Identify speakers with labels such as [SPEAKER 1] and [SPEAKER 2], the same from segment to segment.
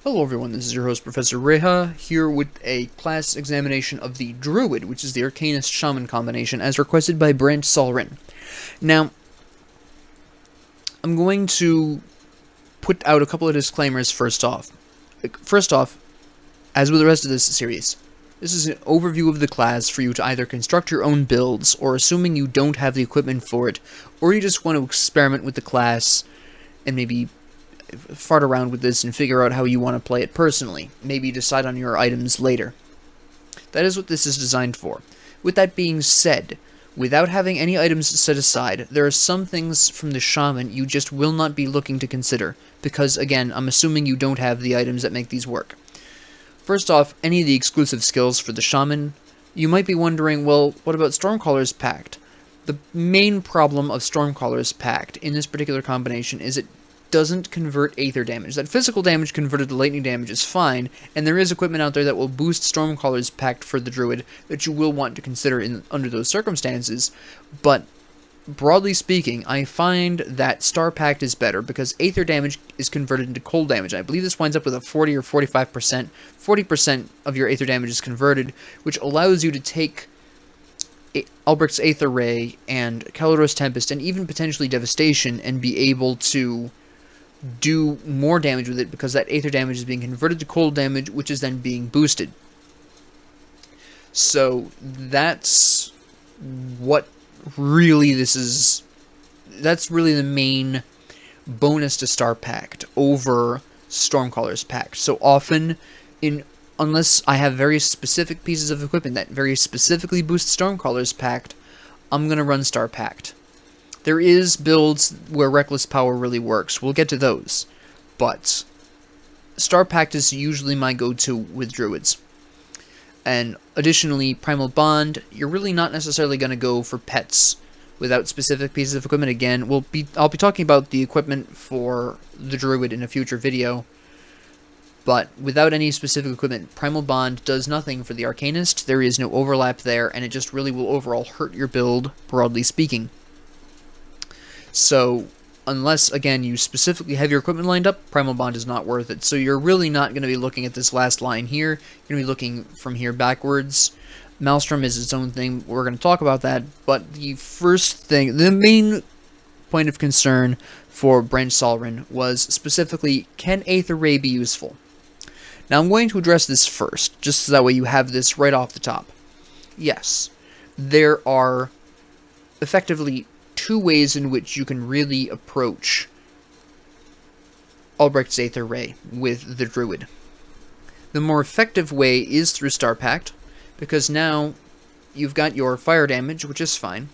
[SPEAKER 1] Hello everyone, this is your host Professor Reha, here with a class examination of the Druid, which is the Arcanist Shaman combination, as requested by Brent Solrin. Now, I'm going to put out a couple of disclaimers first off. As with the rest of this series, this is an overview of the class for you to either construct your own builds, or assuming you don't have the equipment for it, or you just want to experiment with the class and maybe fart around with this and figure out how you want to play it personally. Maybe decide on your items later. That is what this is designed for. With that being said, without having any items set aside, there are some things from the Shaman you just will not be looking to consider, because again, I'm assuming you don't have the items that make these work. First off, any of the exclusive skills for the Shaman, you might be wondering, well, what about Stormcaller's Pact? The main problem of Stormcaller's Pact in this particular combination is it doesn't convert Aether damage. That physical damage converted to lightning damage is fine, and there is equipment out there that will boost Stormcaller's Pact for the Druid that you will want to consider under those circumstances, but broadly speaking, I find that Star Pact is better because Aether damage is converted into cold damage. I believe this winds up with a 40 or 45%. 40% of your Aether damage is converted, which allows you to take Albrecht's Aether Ray and Calidor's Tempest and even potentially Devastation and be able to do more damage with it because that Aether damage is being converted to cold damage, which is then being boosted. So that's what really this is. That's really the main bonus to Star Pact over Stormcaller's Pact. So often, unless I have very specific pieces of equipment that very specifically boost Stormcaller's Pact, I'm going to run Star Pact. There is builds where Reckless Power really works. We'll get to those. But Star Pact is usually my go-to with Druids. And additionally, Primal Bond, you're really not necessarily going to go for pets without specific pieces of equipment. Again, I'll be talking about the equipment for the Druid in a future video. But without any specific equipment, Primal Bond does nothing for the Arcanist. There is no overlap there, and it just really will overall hurt your build, broadly speaking. So, unless, again, you specifically have your equipment lined up, Primal Bond is not worth it. So you're really not going to be looking at this last line here. You're going to be looking from here backwards. Maelstrom is its own thing. We're going to talk about that. But the first thing, the main point of concern for Brent Solrin was specifically, can Aether Ray be useful? Now I'm going to address this first, just so that way you have this right off the top. Yes, there are effectively two ways in which you can really approach Albrecht's Aether Ray with the Druid. The more effective way is through Star Pact, because now you've got your fire damage, which is fine.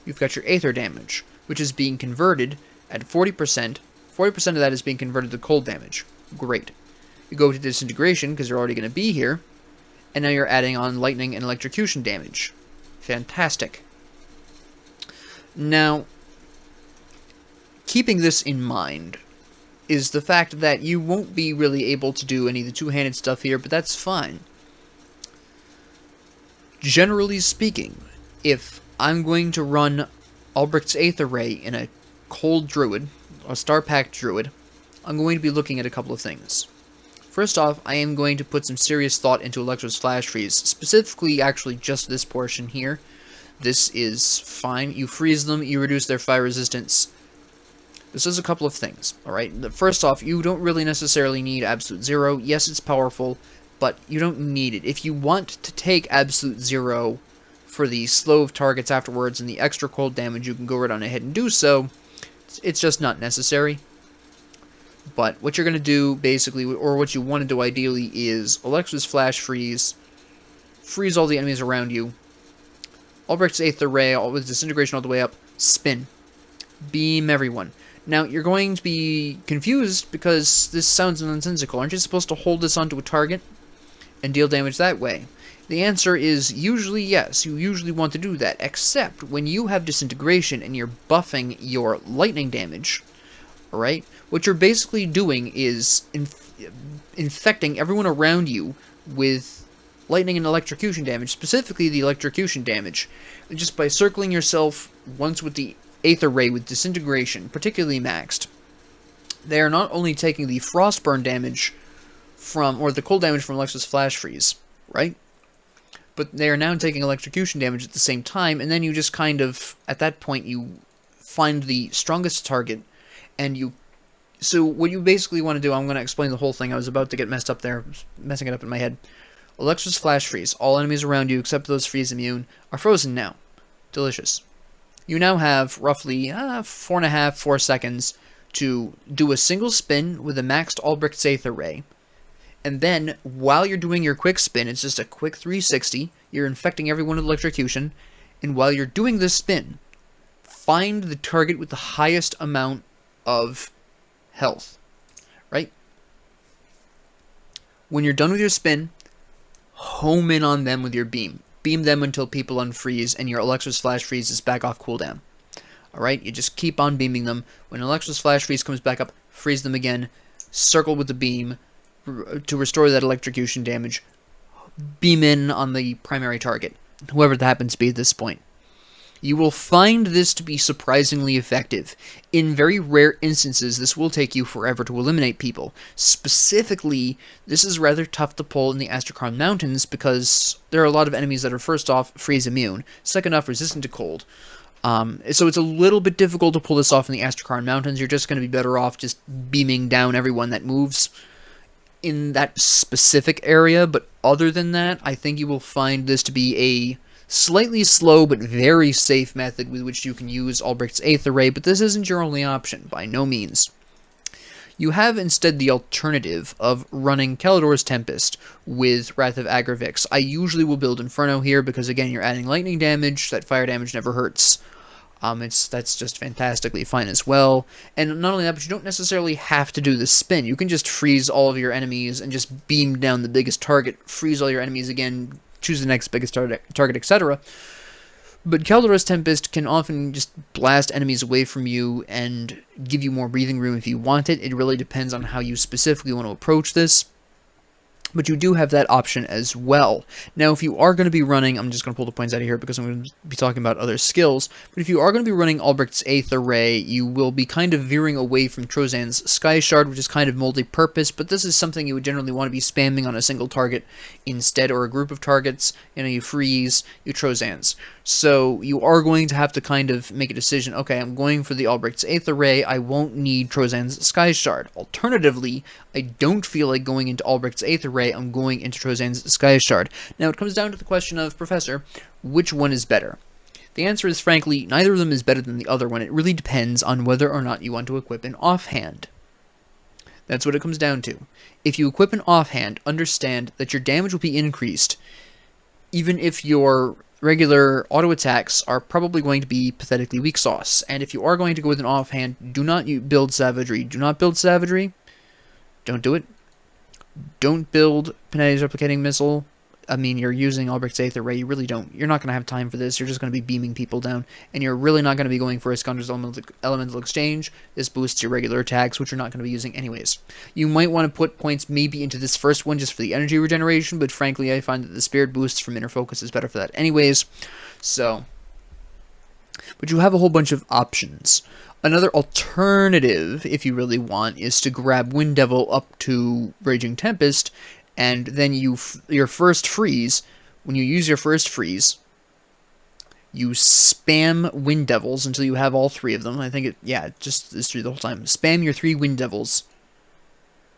[SPEAKER 1] You've got your Aether damage, which is being converted at 40%. 40% of that is being converted to cold damage. Great. You go to Disintegration, because you're already going to be here, and now you're adding on lightning and electrocution damage. Fantastic. Now, keeping this in mind is the fact that you won't be really able to do any of the two-handed stuff here, but that's fine. Generally speaking, if I'm going to run Albrecht's Aether Ray in a cold Druid, or Star Pact Druid, I'm going to be looking at a couple of things. First off, I am going to put some serious thought into Electro's Flash Freeze, specifically actually just this portion here. This is fine. You freeze them, you reduce their fire resistance. This does a couple of things, alright? First off, you don't really necessarily need Absolute Zero. Yes, it's powerful, but you don't need it. If you want to take Absolute Zero for the slow of targets afterwards and the extra cold damage, you can go right on ahead and do so. It's just not necessary. But what you're going to do, basically, or what you want to do ideally, is Alexa's Flash Freeze, freeze all the enemies around you, Albrecht's Aether Ray, with Disintegration all the way up, spin. Beam everyone. Now, you're going to be confused because this sounds nonsensical. Aren't you supposed to hold this onto a target and deal damage that way? The answer is usually yes. You usually want to do that, except when you have Disintegration and you're buffing your lightning damage, alright? What you're basically doing is infecting everyone around you with lightning and electrocution damage, specifically the electrocution damage, just by circling yourself once with the Aether Ray with Disintegration, particularly maxed. They are not only taking the Frostburn damage from, or the cold damage from Alexa's Flash Freeze, right? But they are now taking electrocution damage at the same time, and then you just kind of, at that point, you find the strongest target, and you... So what you basically want to do, I'm going to explain the whole thing. I was about to get messed up there, messing it up in my head. Alexa's Flash Freeze. All enemies around you, except those freeze immune, are frozen now. Delicious. You now have roughly 4.5, 4 seconds to do a single spin with a maxed Albrecht's Aether Ray. And then, while you're doing your quick spin, it's just a quick 360, you're infecting everyone with electrocution, and while you're doing this spin, find the target with the highest amount of health, right? When you're done with your spin, home in on them with your beam. Beam them until people unfreeze, and your Alexa's Flash Freeze is back off cooldown. Alright, you just keep on beaming them. When Alexa's Flash Freeze comes back up, freeze them again, circle with the beam to restore that electrocution damage, beam in on the primary target, whoever that happens to be at this point. You will find this to be surprisingly effective. In very rare instances, this will take you forever to eliminate people. Specifically, this is rather tough to pull in the Astrakhan Mountains because there are a lot of enemies that are, first off, freeze immune, second off, resistant to cold. So it's a little bit difficult to pull this off in the Astrakhan Mountains. You're just going to be better off just beaming down everyone that moves in that specific area, but other than that, I think you will find this to be a slightly slow but very safe method with which you can use Albrecht's Aether Ray, but this isn't your only option, by no means. You have instead the alternative of running Kalidor's Tempest with Wrath of Agravix. I usually will build Inferno here because, again, you're adding lightning damage, that fire damage never hurts. That's just fantastically fine as well. And not only that, but you don't necessarily have to do the spin. You can just freeze all of your enemies and just beam down the biggest target, freeze all your enemies again, choose the next biggest target, etc. But Kalidor's Tempest can often just blast enemies away from you and give you more breathing room if you want it. It really depends on how you specifically want to approach this. But you do have that option as well. Now, if you are going to be running, I'm just going to pull the points out of here because I'm going to be talking about other skills, but if you are going to be running Albrecht's Aether Ray, you will be kind of veering away from Trozan's Sky Shard, which is kind of multi-purpose, but this is something you would generally want to be spamming on a single target instead, or a group of targets. You know, you freeze, you Trozans. So you are going to have to kind of make a decision. Okay, I'm going for the Albrecht's Aether Ray. I won't need Trozan's Sky Shard. Alternatively, I don't feel like going into Albrecht's Aether Ray. I'm going into Trozan's Sky Shard. Now, it comes down to the question of, Professor, which one is better? The answer is, frankly, neither of them is better than the other one. It really depends on whether or not you want to equip an offhand. That's what it comes down to. If you equip an offhand, understand that your damage will be increased, even if your regular auto attacks are probably going to be pathetically weak sauce. And if you are going to go with an offhand, do not build Savagery. Do not build Savagery. Don't do it. Don't build Panetti's Replicating Missile. I mean, you're using Albrecht's Aether Ray. You're not going to have time for this. You're just going to be beaming people down. And you're really not going to be going for a Scoundrel's Elemental Exchange. This boosts your regular attacks, which you're not going to be using anyways. You might want to put points maybe into this first one just for the energy regeneration, but frankly, I find that the Spirit boosts from Inner Focus is better for that anyways. So, but you have a whole bunch of options. Another alternative, if you really want, is to grab Wind Devil up to Raging Tempest, and then your first freeze, when you use your first freeze, you spam Wind Devils until you have all three of them. I think it just is 3 the whole time. Spam your 3 Wind Devils,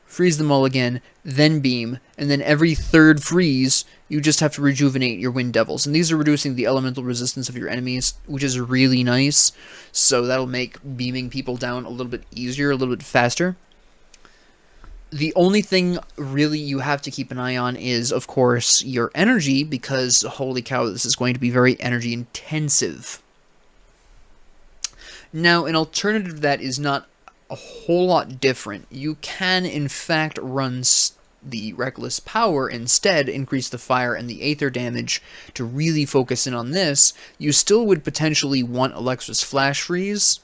[SPEAKER 1] freeze them all again, then beam, and then every third freeze, you just have to rejuvenate your Wind Devils. And these are reducing the elemental resistance of your enemies, which is really nice. So that'll make beaming people down a little bit easier, a little bit faster. The only thing really you have to keep an eye on is, of course, your energy, because holy cow, this is going to be very energy intensive. Now, an alternative to that is not a whole lot different. You can, in fact, run the Reckless Power instead, increase the fire and the Aether damage to really focus in on this. You still would potentially want Alexa's Flash Freeze,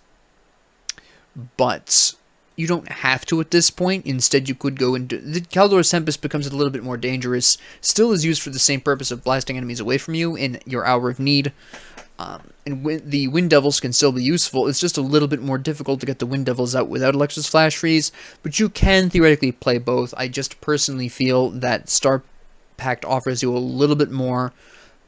[SPEAKER 1] but you don't have to at this point. Instead, you could go into... The Kalidor's Tempest becomes a little bit more dangerous. Still is used for the same purpose of blasting enemies away from you in your hour of need. And the Wind Devils can still be useful. It's just a little bit more difficult to get the Wind Devils out without Electra's Flash Freeze, but you can theoretically play both. I just personally feel that Star Pact offers you a little bit more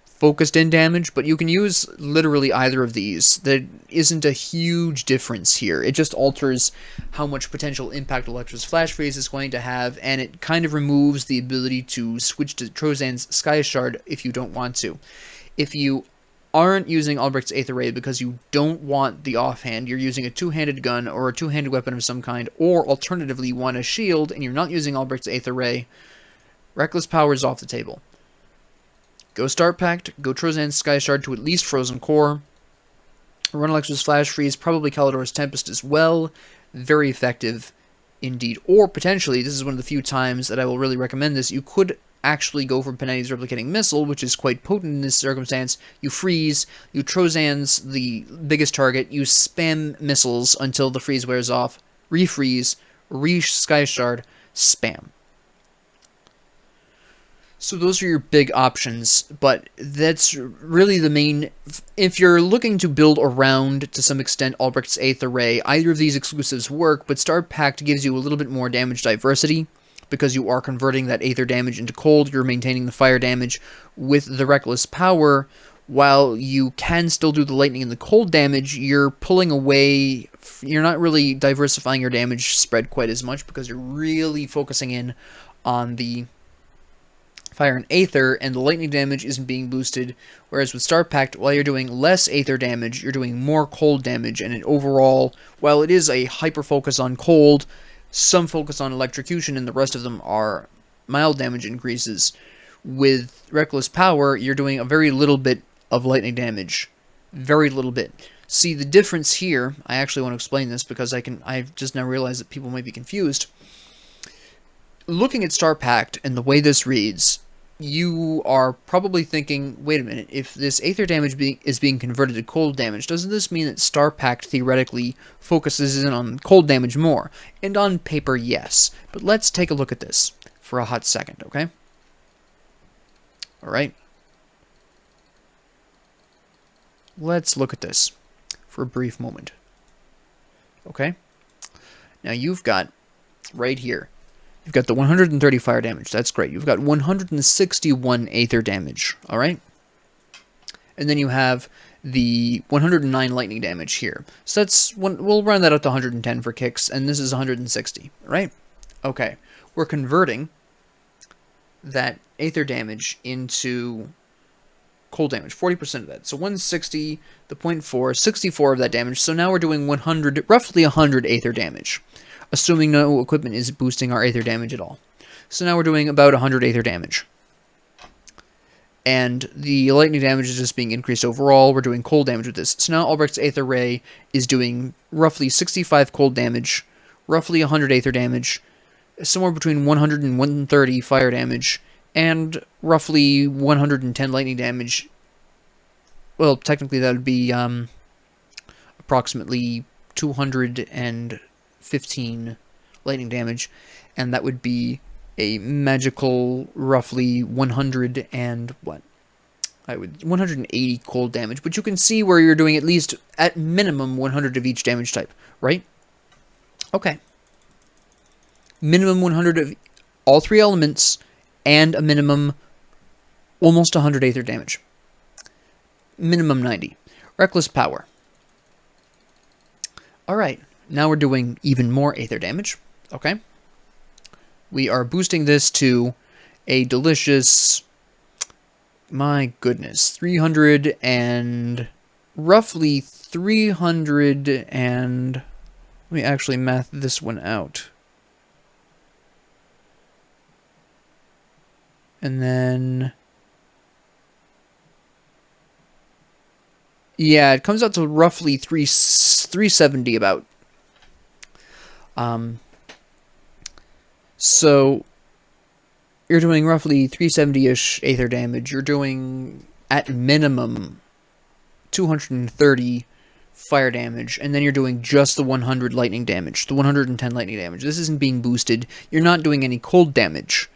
[SPEAKER 1] focused in damage, but you can use literally either of these. There isn't a huge difference here. It just alters how much potential impact Electra's Flash Freeze is going to have, and it kind of removes the ability to switch to Trozan's Sky Shard if you don't want to. If you aren't using Albrecht's Aether Ray because you don't want the offhand, you're using a two-handed gun or a two-handed weapon of some kind, or alternatively you want a shield and you're not using Albrecht's Aether Ray, Reckless Power is off the table. Go Star Pact, go Trozan's Sky Shard to at least Frozen Core, run Electra's Flash Freeze, probably Kalidor's Tempest as well, very effective indeed. Or potentially, this is one of the few times that I will really recommend this, you could actually go for Panetti's Replicating Missile, which is quite potent in this circumstance. You freeze, you Trozan's the biggest target, you spam missiles until the freeze wears off, refreeze, re-Sky Shard, spam. So those are your big options, but that's really the main. If you're looking to build around, to some extent, Albrecht's Aether Ray, either of these exclusives work, but Star Pact gives you a little bit more damage diversity, because you are converting that Aether damage into cold, you're maintaining the fire damage with the Reckless Power. While you can still do the lightning and the cold damage, you're pulling away, you're not really diversifying your damage spread quite as much, because you're really focusing in on the fire and Aether, and the lightning damage isn't being boosted, whereas with Star Pact, while you're doing less Aether damage, you're doing more cold damage, and overall, while it is a hyper-focus on cold, some focus on electrocution, and the rest of them are mild damage increases. With Reckless Power, you're doing a very little bit of lightning damage. Very little bit. See, the difference here, I actually want to explain this, because I've just now realized that people might be confused. Looking at Star Pact and the way this reads, you are probably thinking, wait a minute, if this Aether damage is being converted to cold damage, doesn't this mean that Star Pact theoretically focuses in on cold damage more? And on paper, yes. But let's take a look at this for a hot second, okay? Alright. Let's look at this for a brief moment. Okay? Now you've got, right here, you've got the 130 fire damage. That's great. You've got 161 Aether damage. All right? And then you have the 109 lightning damage here. So that's we'll run that up to 110 for kicks, and this is 160. Right? Okay. We're converting that Aether damage into cold damage. 40% of that. So 160, the 0.4, 64 of that damage. So now we're doing 100, roughly 100 Aether damage, assuming no equipment is boosting our Aether damage at all. So now we're doing about 100 Aether damage. And the lightning damage is just being increased overall. We're doing cold damage with this. So now Albrecht's Aether Ray is doing roughly 65 cold damage, roughly 100 Aether damage, somewhere between 100 and 130 fire damage, and roughly 110 lightning damage. Well, technically that would be approximately 215 lightning damage, and that would be a magical roughly 100 and what? 180 cold damage, but you can see where you're doing at least, at minimum, 100 of each damage type, right? Okay. Minimum 100 of all three elements, and a minimum almost 100 Aether damage. Minimum 90. Reckless Power. Alright, now we're doing even more Aether damage, okay? We are boosting this to a delicious, my goodness, 300 and roughly 300 and, let me actually math this one out. And then, yeah, it comes out to roughly 370 about. So you're doing roughly 370-ish Aether damage. You're doing, at minimum, 230 fire damage, and then you're doing just the 100 lightning damage, the 110 lightning damage. This isn't being boosted. You're not doing any cold damage.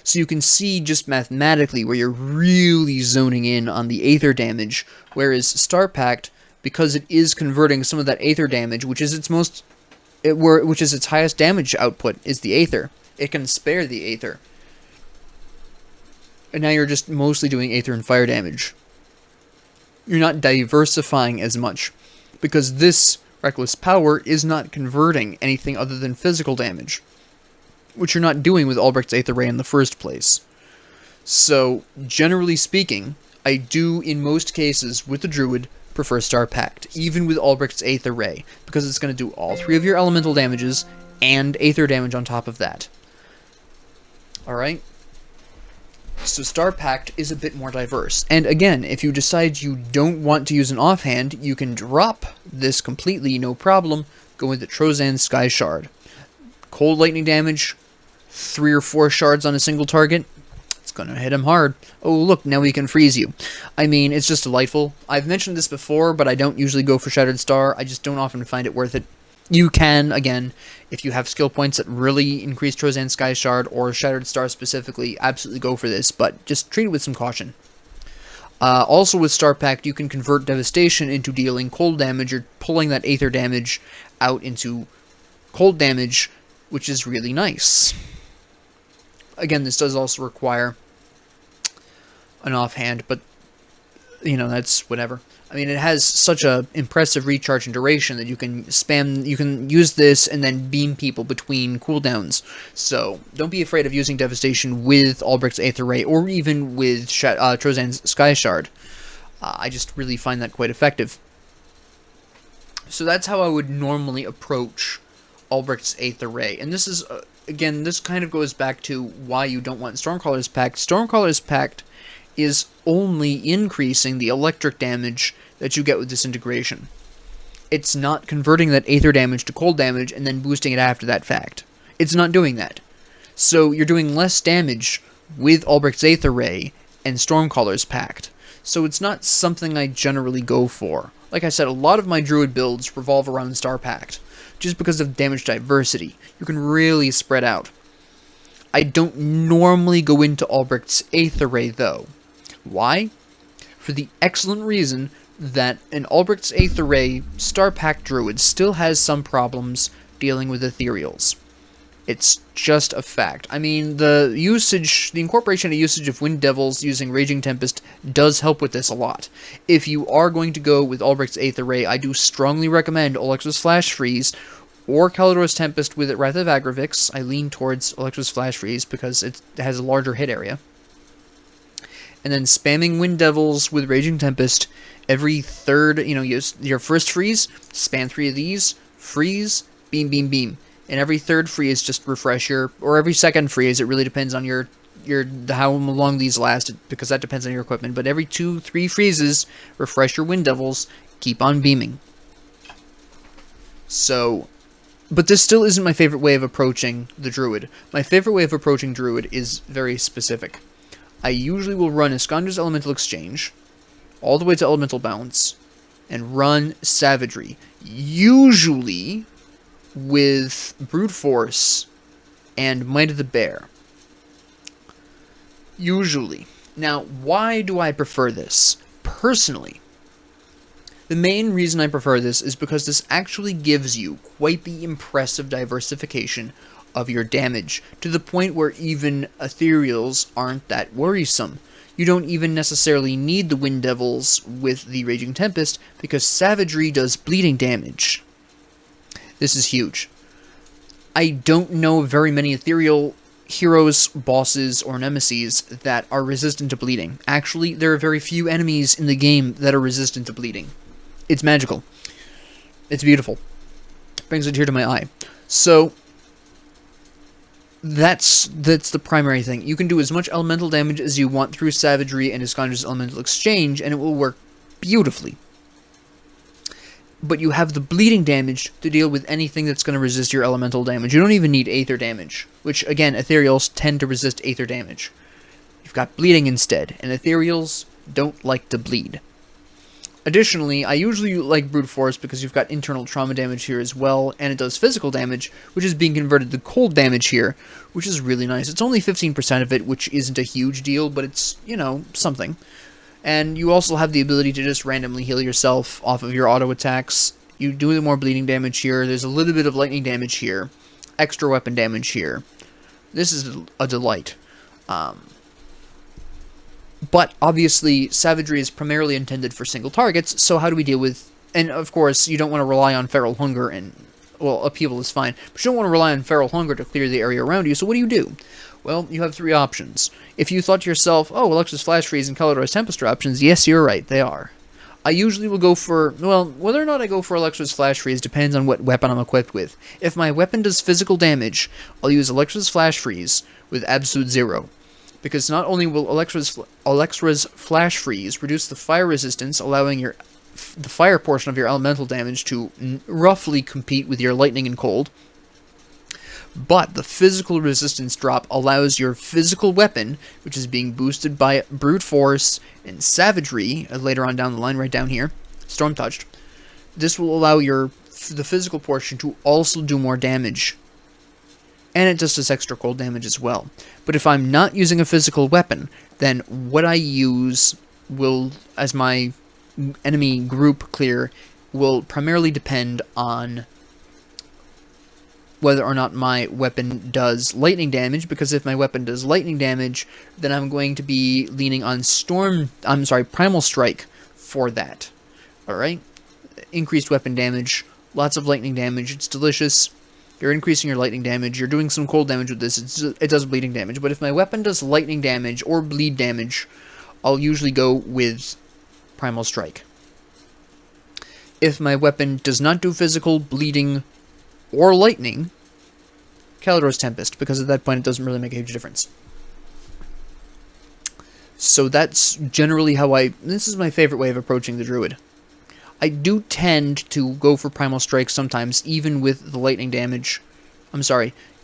[SPEAKER 1] So you can see just mathematically where you're really zoning in on the Aether damage, whereas Star Pact, because it is converting some of that Aether damage, which is its highest damage output, is the Aether. It can spare the Aether. And now you're just mostly doing Aether and fire damage. You're not diversifying as much, because this Reckless Power is not converting anything other than physical damage, which you're not doing with Albrecht's Aether Ray in the first place. So, generally speaking, I do, in most cases, with the Druid, prefer Star Pact, even with Albrecht's Aether Ray, because it's going to do all 3 of your elemental damages, and Aether damage on top of that. Alright? So Star Pact is a bit more diverse. And again, if you decide you don't want to use an offhand, you can drop this completely, no problem, go with the Trozan's Sky Shard. Cold lightning damage, 3 or 4 shards on a single target, it's gonna hit him hard. Oh look, now he can freeze you. I mean, it's just delightful. I've mentioned this before, but I don't usually go for Shattered Star. I just don't often find it worth it. You can, again, if you have skill points that really increase Trozan's Sky Shard, or Shattered Star specifically, absolutely go for this, but just treat it with some caution. Also with Star Pact, you can convert Devastation into dealing cold damage, or pulling that Aether damage out into cold damage, which is really nice. Again, this does also require an offhand, but, you know, that's whatever. I mean, it has such a impressive recharge and duration that you can use this and then beam people between cooldowns. So, don't be afraid of using Devastation with Albrecht's Aether Ray, or even with Trozan's Sky Shard. I just really find that quite effective. So that's how I would normally approach Albrecht's Aether Ray. And this is, again, this kind of goes back to why you don't want Stormcaller's Pact. Stormcaller's Pact is only increasing the electric damage that you get with Disintegration. It's not converting that Aether damage to cold damage and then boosting it after that fact. It's not doing that. So you're doing less damage with Albrecht's Aether Ray and Stormcaller's Pact. So it's not something I generally go for. Like I said, a lot of my Druid builds revolve around Star Pact, just because of damage diversity. You can really spread out. I don't normally go into Albrecht's Aether Ray, though. Why? For the excellent reason that an Albrecht's Aether Ray Star Pact Druid still has some problems dealing with ethereals. It's just a fact. I mean, the incorporation and usage of Wind Devils using Raging Tempest does help with this a lot. If you are going to go with Albrecht's Aether Ray, I do strongly recommend Alexa's Flash Freeze or Kalidor's Tempest with Wrath of Agravix. I lean towards Alexa's Flash Freeze because it has a larger hit area. And then spamming Wind Devils with Raging Tempest every third, your first freeze, spam 3 of these, freeze, beam, beam, beam. And every third freeze just refresh or every second freeze, it really depends on how long these last, because that depends on your equipment. But every 2-3 freezes, refresh your Wind Devils, keep on beaming. So, but this still isn't my favorite way of approaching the Druid. My favorite way of approaching Druid is very specific. I usually will run Iskandra's Elemental Exchange, all the way to Elemental Balance, and run Savagery. Usually with Brute Force and Might of the Bear. Usually. Now, why do I prefer this? Personally, the main reason I prefer this is because this actually gives you quite the impressive diversification of your damage, to the point where even ethereals aren't that worrisome. You don't even necessarily need the Wind Devils with the Raging Tempest, because Savagery does bleeding damage. This is huge. I don't know very many ethereal heroes, bosses, or nemesis that are resistant to bleeding. Actually, there are very few enemies in the game that are resistant to bleeding. It's magical. It's beautiful. Brings a tear to my eye. So, that's the primary thing. You can do as much elemental damage as you want through Savagery and Iskandra's Elemental Exchange, and it will work beautifully. But you have the bleeding damage to deal with anything that's going to resist your elemental damage. You don't even need Aether damage, which, again, ethereals tend to resist Aether damage. You've got bleeding instead, and ethereals don't like to bleed. Additionally, I usually like Brute Force because you've got internal trauma damage here as well, and it does physical damage, which is being converted to cold damage here, which is really nice. It's only 15% of it, which isn't a huge deal, but it's, you know, something. And you also have the ability to just randomly heal yourself off of your auto attacks. You do more bleeding damage here, there's a little bit of lightning damage here, extra weapon damage here. This is a delight. But obviously, Savagery is primarily intended for single targets, so how do we deal with... And of course, you don't want to rely on Feral Hunger and... Well, Upheaval is fine, but you don't want to rely on Feral Hunger to clear the area around you, so what do? Well, you have 3 options. If you thought to yourself, oh, Alexa's Flash Freeze and Calodore's Tempest are options, yes, you're right, they are. I usually will go for... Well, whether or not I go for Alexa's Flash Freeze depends on what weapon I'm equipped with. If my weapon does physical damage, I'll use Alexa's Flash Freeze with absolute 0. Because not only will Alexa's Flash Freeze reduce the fire resistance, allowing the fire portion of your elemental damage to roughly compete with your lightning and cold, but the physical resistance drop allows your physical weapon, which is being boosted by Brute Force and Savagery, later on down the line, right down here, Storm Touched, this will allow the physical portion to also do more damage. And it just does extra cold damage as well. But if I'm not using a physical weapon, then what I use will, as my enemy group clear, will primarily depend on whether or not my weapon does lightning damage, because if my weapon does lightning damage, then I'm going to be leaning on Primal Strike for that. Alright? Increased weapon damage, lots of lightning damage, it's delicious. You're increasing your lightning damage, you're doing some cold damage with this, it does bleeding damage. But if my weapon does lightning damage or bleed damage, I'll usually go with Primal Strike. If my weapon does not do physical, bleeding, or lightning, Calodore's Tempest, because at that point it doesn't really make a huge difference. So that's generally how this is my favorite way of approaching the Druid. I do tend to go for Primal Strike sometimes, even with the lightning damage.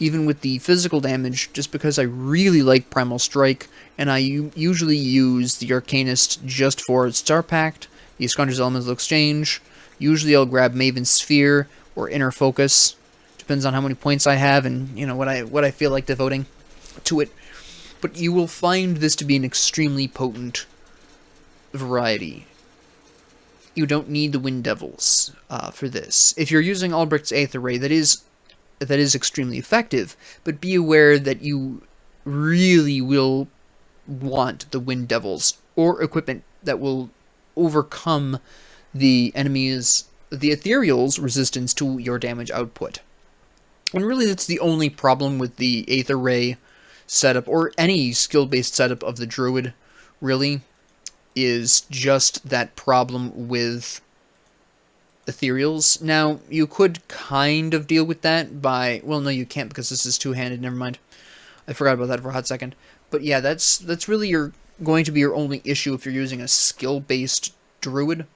[SPEAKER 1] Even with the physical damage, just because I really like Primal Strike, and I usually use the Arcanist just for Star Pact, the Scoundrel's Elemental Exchange. Usually I'll grab Maven's Sphere or Inner Focus. Depends on how many points I have and, you know, what I feel like devoting to it. But you will find this to be an extremely potent variety. You don't need the Wind Devils for this. If you're using Albrecht's Aether Ray, that is extremely effective, but be aware that you really will want the Wind Devils, or equipment that will overcome the Ethereal's resistance to your damage output. And really that's the only problem with the Aether Ray setup, or any skill-based setup of the Druid, really, is just that problem with Ethereals. Now, you could kind of deal with that by... Well, no, you can't, because this is two-handed, never mind. I forgot about that for a hot second. But yeah, that's really going to be your only issue if you're using a skill-based Druid,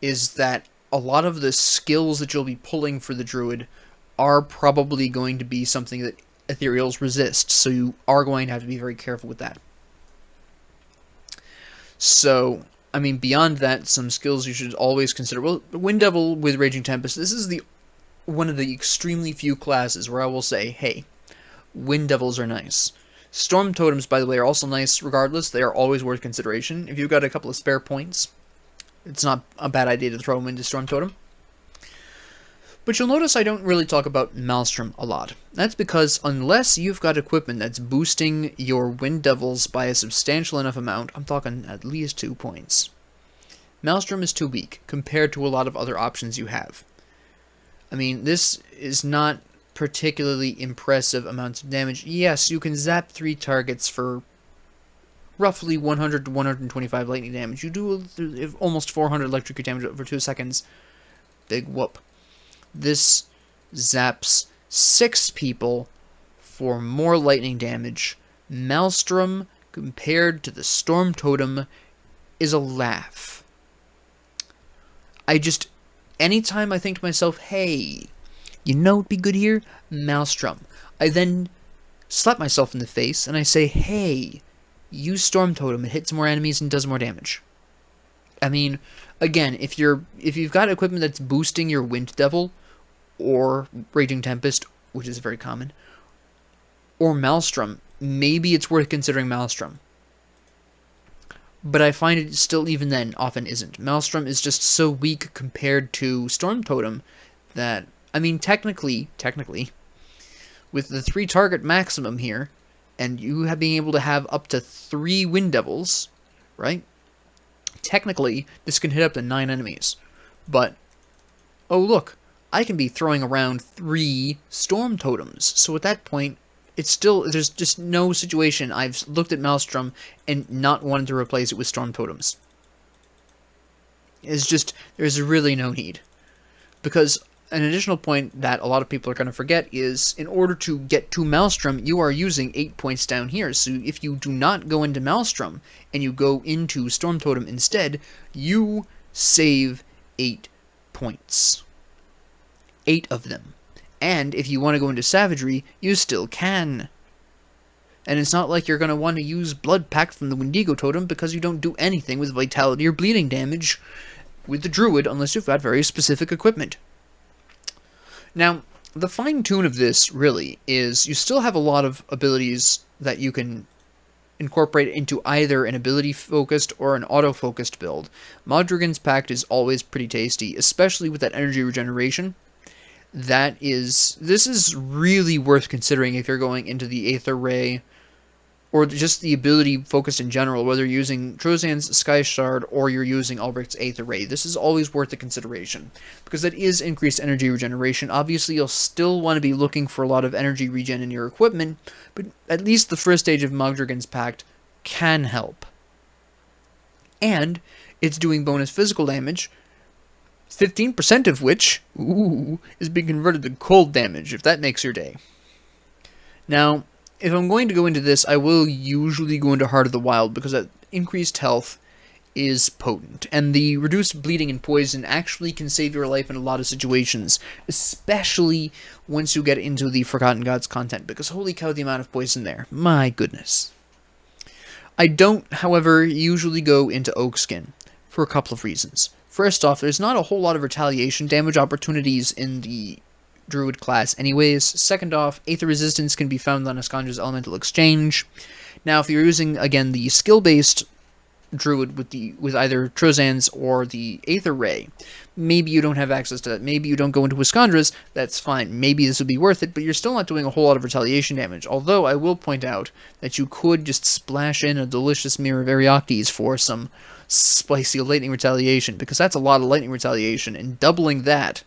[SPEAKER 1] is that a lot of the skills that you'll be pulling for the Druid are probably going to be something that Ethereals resist, so you are going to have to be very careful with that. So, I mean, beyond that, some skills you should always consider. Well, Wind Devil with Raging Tempest, this is one of the extremely few classes where I will say, hey, Wind Devils are nice. Storm Totems, by the way, are also nice regardless. They are always worth consideration. If you've got a couple of spare points, it's not a bad idea to throw them into Storm Totem. But you'll notice I don't really talk about Maelstrom a lot. That's because unless you've got equipment that's boosting your Wind Devils by a substantial enough amount, I'm talking at least 2 points, Maelstrom is too weak compared to a lot of other options you have. I mean, this is not particularly impressive amounts of damage. Yes, you can zap 3 targets for roughly 100 to 125 lightning damage. You do almost 400 electric damage over 2 seconds. Big whoop. This zaps 6 people for more lightning damage. Maelstrom, compared to the Storm Totem, is a laugh. Anytime I think to myself, hey, you know what'd be good here? Maelstrom. I then slap myself in the face and I say, hey, use Storm Totem. It hits more enemies and does more damage. I mean, again, if you've got equipment that's boosting your Wind Devil, or Raging Tempest, which is very common, or Maelstrom, maybe it's worth considering Maelstrom. But I find it still, even then, often isn't. Maelstrom is just so weak compared to Storm Totem that, I mean, technically, with the 3 target maximum here, and you being able to have up to 3 Wind Devils, right? Technically, this can hit up to 9 enemies. But, oh look, I can be throwing around 3 Storm Totems. So at that point, it's still, there's just no situation I've looked at Maelstrom and not wanted to replace it with Storm Totems. It's just, there's really no need. Because an additional point that a lot of people are going to forget is, in order to get to Maelstrom, you are using 8 points down here. So if you do not go into Maelstrom, and you go into Storm Totem instead, you save 8 points. 8 of them. And if you want to go into Savagery, you still can. And it's not like you're going to want to use Blood Pact from the Wendigo Totem, because you don't do anything with Vitality or Bleeding damage with the Druid, unless you've got very specific equipment. Now, the fine-tune of this, really, is you still have a lot of abilities that you can incorporate into either an ability-focused or an auto-focused build. Modrigan's Pact is always pretty tasty, especially with that energy regeneration. This is really worth considering if you're going into the Aether Ray, or just the ability focused in general, whether you're using Trozan's Sky Shard or you're using Albrecht's Aether Ray. This is always worth the consideration, because that is increased energy regeneration. Obviously, you'll still want to be looking for a lot of energy regen in your equipment, but at least the first stage of Modrigan's Pact can help. And it's doing bonus physical damage, 15% of which, is being converted to cold damage, if that makes your day. Now, if I'm going to go into this, I will usually go into Heart of the Wild, because that increased health is potent, and the reduced bleeding and poison actually can save your life in a lot of situations, especially once you get into the Forgotten Gods content, because holy cow, the amount of poison there. My goodness. I don't, however, usually go into Oakskin, for a couple of reasons. First off, there's not a whole lot of retaliation damage opportunities in the Druid class anyways. Second off, Aether resistance can be found on Askandra's Elemental Exchange. Now, if you're using, again, the skill-based Druid with either Trozan's or the Aether Ray, maybe you don't have access to that. Maybe you don't go into Askandra's, that's fine. Maybe this would be worth it, but you're still not doing a whole lot of retaliation damage. Although, I will point out that you could just splash in a delicious Mirror of Arioctes for some spicy lightning retaliation, because that's a lot of lightning retaliation, and doubling that,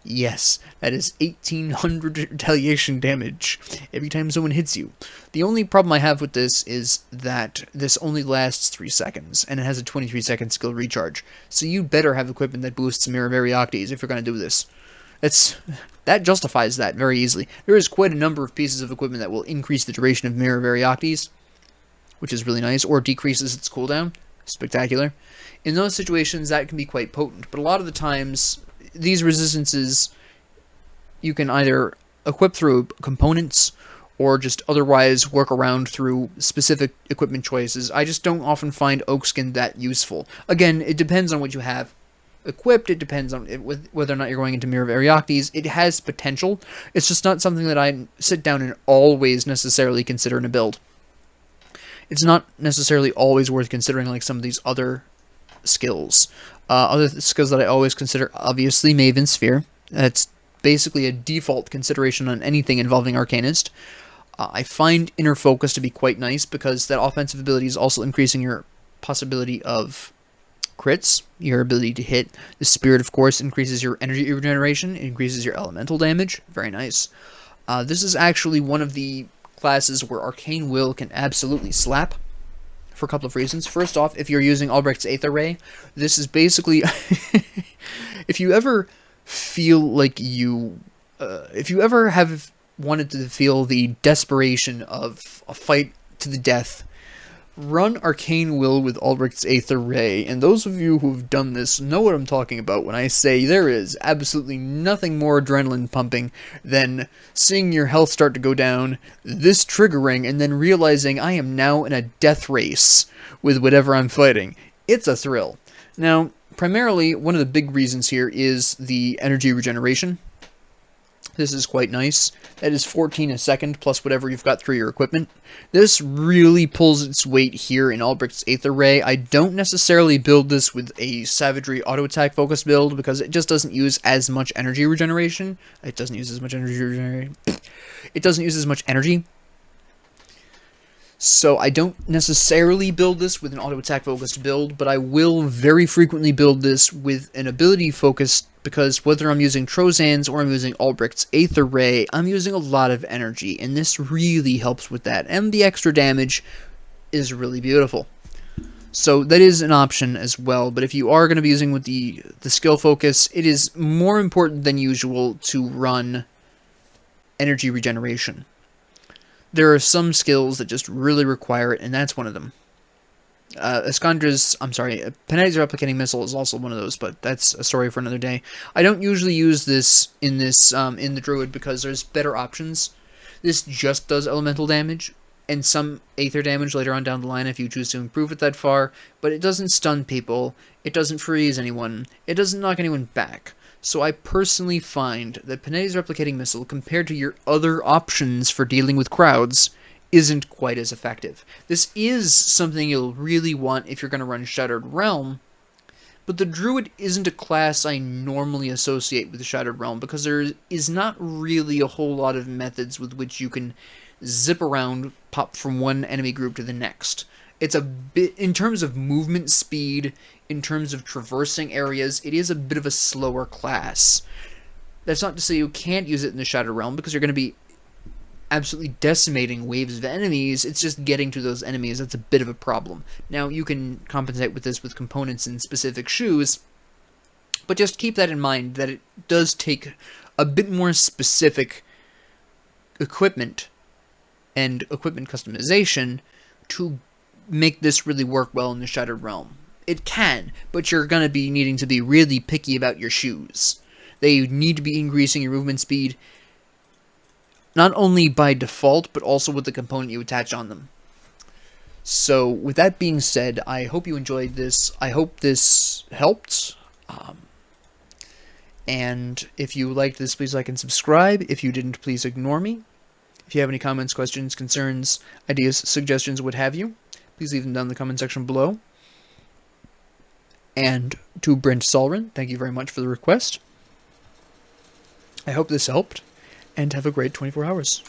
[SPEAKER 1] yes, that is 1800 retaliation damage every time someone hits you. The only problem I have with this is that this only lasts 3 seconds, and it has a 23-second skill recharge, so you better have equipment that boosts Mirror of Arioctes if you're going to do this. That justifies that very easily. There is quite a number of pieces of equipment that will increase the duration of Mirror of Arioctes, which is really nice, or decreases its cooldown. Spectacular. In those situations, that can be quite potent, but a lot of the times, these resistances you can either equip through components or just otherwise work around through specific equipment choices. I just don't often find Oakskin that useful. Again, it depends on what you have equipped, it depends on whether or not you're going into Mirror of Arioctes. It has potential, it's just not something that I sit down and always necessarily consider in a build. It's not necessarily always worth considering like some of these other skills. Other skills that I always consider, obviously, Maven Sphere. That's basically a default consideration on anything involving Arcanist. I find Inner Focus to be quite nice, because that offensive ability is also increasing your possibility of crits, your ability to hit. The Spirit, of course, increases your energy regeneration, it increases your elemental damage. Very nice. This is actually one of the classes where Arcane Will can absolutely slap, for a couple of reasons. First off, if you're using Albrecht's Aether Ray, this is basically... if you ever feel like if you ever have wanted to feel the desperation of a fight to the death, run Arcane Will with Albrecht's Aether Ray, and those of you who've done this know what I'm talking about when I say there is absolutely nothing more adrenaline pumping than seeing your health start to go down, this triggering, and then realizing I am now in a death race with whatever I'm fighting. It's a thrill. Now, primarily, one of the big reasons here is the energy regeneration. This is quite nice. That is 14 a second, plus whatever you've got through your equipment. This really pulls its weight here in Albrecht's Aether Ray. I don't necessarily build this with a Savagery auto-attack focus build, because it just doesn't use as much energy regeneration. It doesn't use as much energy regeneration. It doesn't use as much energy. So I don't necessarily build this with an auto-attack focused build, but I will very frequently build this with an ability focused, because whether I'm using Trozan's or I'm using Albrecht's Aether Ray, I'm using a lot of energy, and this really helps with that, and the extra damage is really beautiful. So that is an option as well, but if you are going to be using with the skill focus, it is more important than usual to run energy regeneration. There are some skills that just really require it, and that's one of them. Penetti's Replicating Missile is also one of those, but that's a story for another day. I don't usually use this in the Druid because there's better options. This just does elemental damage, and some Aether damage later on down the line if you choose to improve it that far, but it doesn't stun people, it doesn't freeze anyone, it doesn't knock anyone back. So I personally find that Penetti's Replicating Missile, compared to your other options for dealing with crowds, isn't quite as effective. This is something you'll really want if you're going to run Shattered Realm, but the Druid isn't a class I normally associate with the Shattered Realm, because there is not really a whole lot of methods with which you can zip around, pop from one enemy group to the next. It's a bit, in terms of movement speed, in terms of traversing areas, it is a bit of a slower class. That's not to say you can't use it in the Shattered Realm, because you're going to be absolutely decimating waves of enemies. It's just getting to those enemies that's a bit of a problem. Now, you can compensate with this with components in specific shoes, but just keep that in mind, that it does take a bit more specific equipment and equipment customization to make this really work well in the Shattered Realm. It can, but you're going to be needing to be really picky about your shoes. They need to be increasing your movement speed, not only by default, but also with the component you attach on them. So, with that being said, I hope you enjoyed this. I hope this helped. And if you liked this, please like and subscribe. If you didn't, please ignore me. If you have any comments, questions, concerns, ideas, suggestions, what have you, please leave them down in the comment section below. And to Brent Solrin, thank you very much for the request. I hope this helped, and have a great 24 hours.